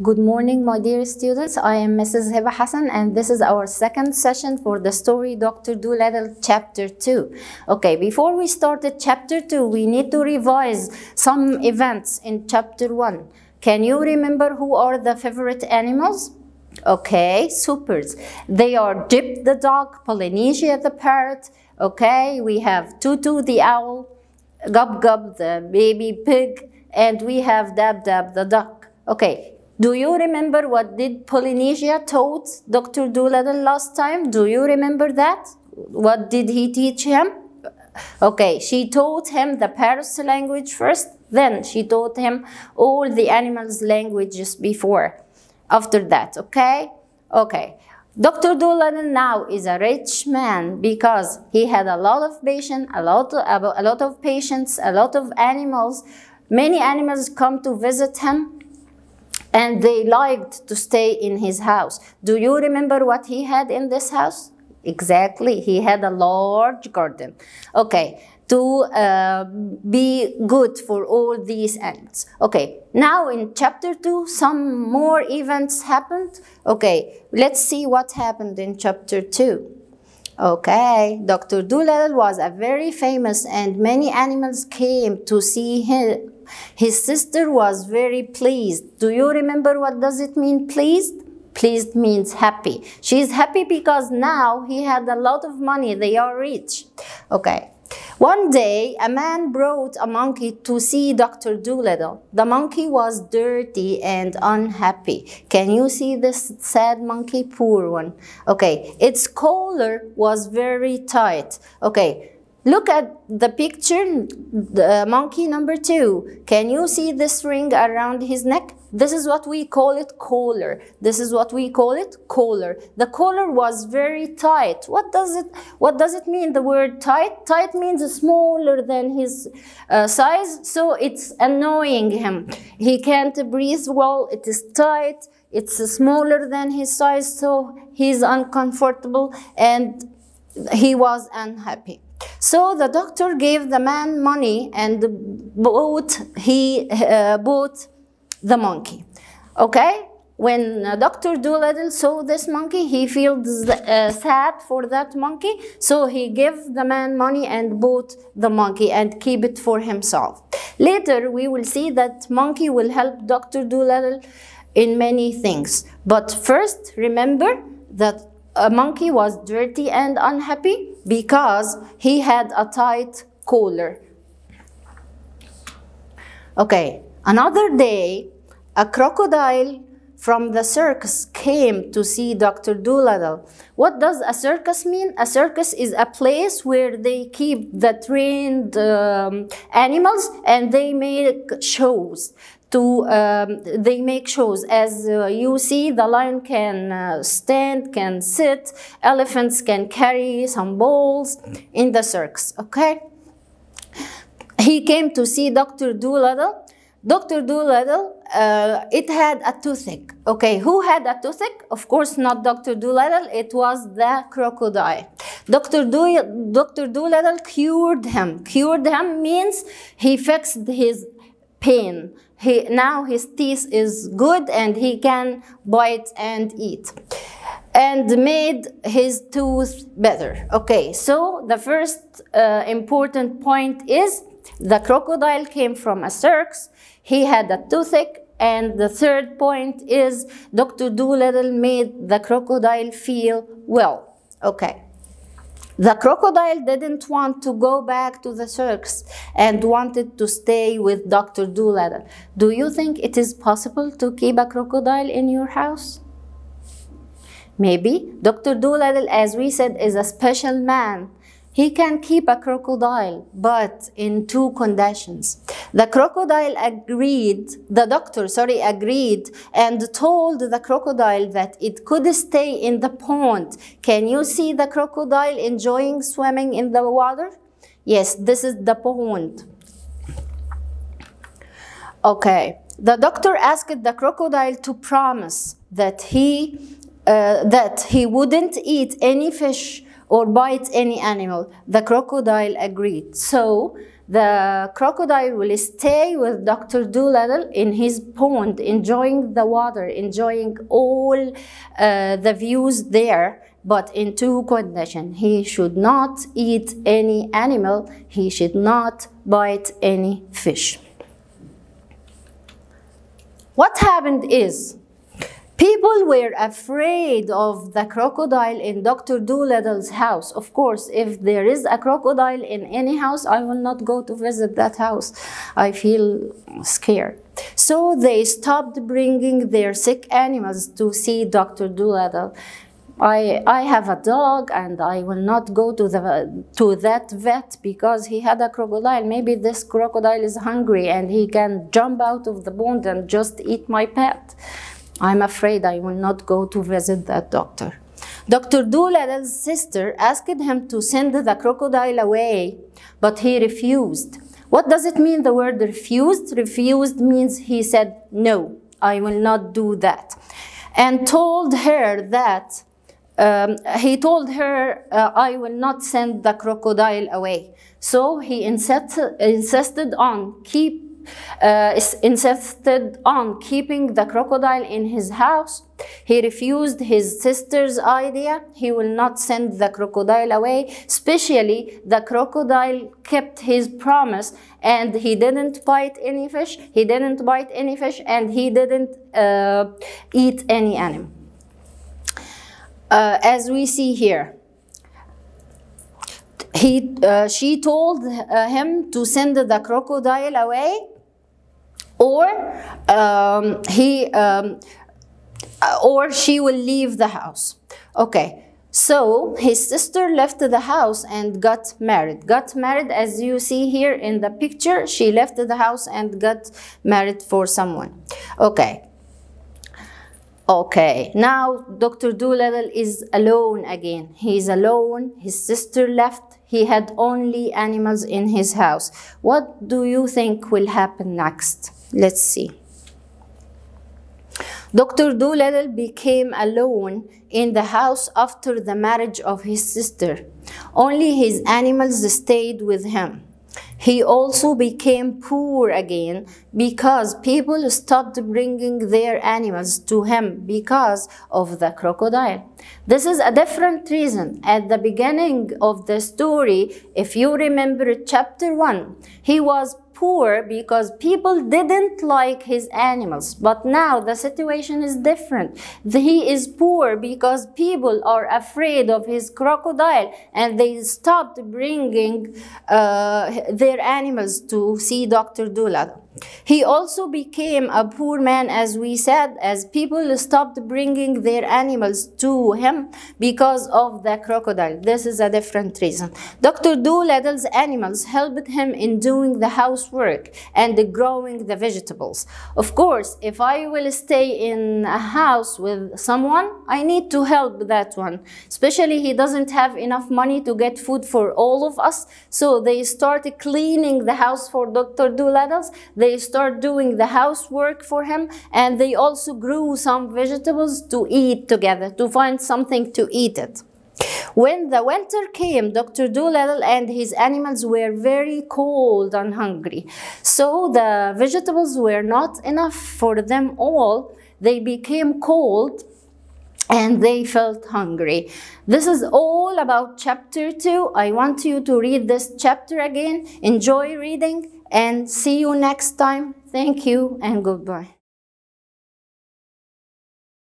Good morning, my dear students. I am Mrs. Hiba Hassan, and this is our second session for the story Dr. Dolittle, Chapter 2. Okay, before we started Chapter 2, we need to revise some events in Chapter 1. Can you remember who are the favorite animals? Okay, supers. They are Jip the dog, Polynesia the parrot. Okay, we have Tutu the owl, Gub Gub the baby pig, and we have Dab Dab the duck. Okay, do you remember what did Polynesia taught Dr. Dolittle last time? Do you remember that? What did he teach him? Okay, she taught him the parrot's language first, then she taught him all the animals' languages before. After that, okay? Okay. Dr. Dolittle now is a rich man because he had a lot of patience, a lot of patients, a lot of animals. Many animals come to visit him, and they liked to stay in his house. Do you remember what he had in this house? Exactly, he had a large garden. Okay, to be good for all these animals. Okay, now in Chapter 2, some more events happened. Okay, let's see what happened in Chapter 2. Okay, Dr. Dolittle was a very famous and many animals came to see him. His sister was very pleased. Do you remember what does it mean, pleased? Pleased means happy. She is happy because now he had a lot of money. They are rich. Okay. One day, a man brought a monkey to see Dr. Dolittle. The monkey was dirty and unhappy. Can you see this sad monkey? Poor one. Okay, its collar was very tight. Okay, look at the picture, the monkey number 2. Can you see this ring around his neck? This is what we call it collar. This is what we call it collar. The collar was very tight. What does it mean, the word tight? Tight means smaller than his size, so it's annoying him. He can't breathe well. It is tight. It's smaller than his size, so he's uncomfortable and he was unhappy. So the doctor gave the man money and bought the monkey. Okay, when Dr. Dolittle saw this monkey, he feels sad for that monkey, so he gave the man money and bought the monkey and keep it for himself. Later, we will see that monkey will help Dr. Dolittle in many things. But first, remember that a monkey was dirty and unhappy because he had a tight collar. Okay, another day, a crocodile from the circus came to see Dr. Dolittle. What does a circus mean? A circus is a place where they keep the trained animals and they make shows. They make shows. As you see, the lion can stand, can sit, elephants can carry some balls in the circus, okay? He came to see Dr. Dolittle. Dr. Dolittle, it had a toothache. Okay, who had a toothache? Of course, not Dr. Dolittle, it was the crocodile. Dr. Dolittle cured him. Cured him means he fixed his pain. Now his teeth is good and he can bite and eat, and made his tooth better. Okay, so the first important point is the crocodile came from a circus. He had a toothache. And the third point is Dr. Dolittle made the crocodile feel well. Okay. The crocodile didn't want to go back to the circus and wanted to stay with Dr. Dolittle. Do you think it is possible to keep a crocodile in your house? Maybe. Dr. Dolittle, as we said, is a special man. He can keep a crocodile, but in 2 conditions. The doctor agreed and told the crocodile that it could stay in the pond. Can you see the crocodile enjoying swimming in the water? Yes, this is the pond. Okay, the doctor asked the crocodile to promise that he wouldn't eat any fish or bite any animal. The crocodile agreed. So the crocodile will stay with Dr. Dolittle in his pond, enjoying the water, enjoying all the views there, but in two conditions. He should not eat any animal. He should not bite any fish. What happened is, people were afraid of the crocodile in Dr. Dolittle's house. Of course, if there is a crocodile in any house, I will not go to visit that house. I feel scared. So they stopped bringing their sick animals to see Dr. Dolittle. I have a dog and I will not go to that vet because he had a crocodile. Maybe this crocodile is hungry and he can jump out of the pond and just eat my pet. I'm afraid I will not go to visit that doctor. Dr. Dolittle's sister asked him to send the crocodile away, but he refused. What does it mean, the word refused? Refused means he said, no, I will not do that. And told her that he told her, I will not send the crocodile away. So he insisted on keeping the crocodile in his house. He refused his sister's idea. He will not send the crocodile away. Especially, the crocodile kept his promise and he didn't bite any fish. He didn't bite any fish and he didn't eat any animal. As we see here, she told him to send the crocodile away, or she will leave the house. Okay, so his sister left the house and got married. Got married, as you see here in the picture, she left the house and got married for someone. Okay, now Dr. Dolittle is alone again. He is alone, his sister left, he had only animals in his house. What do you think will happen next? Let's see. Dr. Dolittle became alone in the house after the marriage of his sister. Only his animals stayed with him. He also became poor again because people stopped bringing their animals to him because of the crocodile. This is a different reason. At the beginning of the story, if you remember chapter 1, he was poor because people didn't like his animals. But now the situation is different. He is poor because people are afraid of his crocodile and they stopped bringing their animals to see Dr. Dolittle. He also became a poor man, as we said, as people stopped bringing their animals to him because of the crocodile. This is a different reason. Dr. Dolittle's animals helped him in doing the housework and growing the vegetables. Of course, if I will stay in a house with someone, I need to help that one. Especially he doesn't have enough money to get food for all of us, so they started cleaning the house for Dr. Dolittle's. They start doing the housework for him, and they also grew some vegetables to eat together, to find something to eat it. When the winter came, Dr. Dolittle and his animals were very cold and hungry. So the vegetables were not enough for them all. They became cold and they felt hungry. This is all about chapter 2. I want you to read this chapter again. Enjoy reading and see you next time. Thank you and goodbye.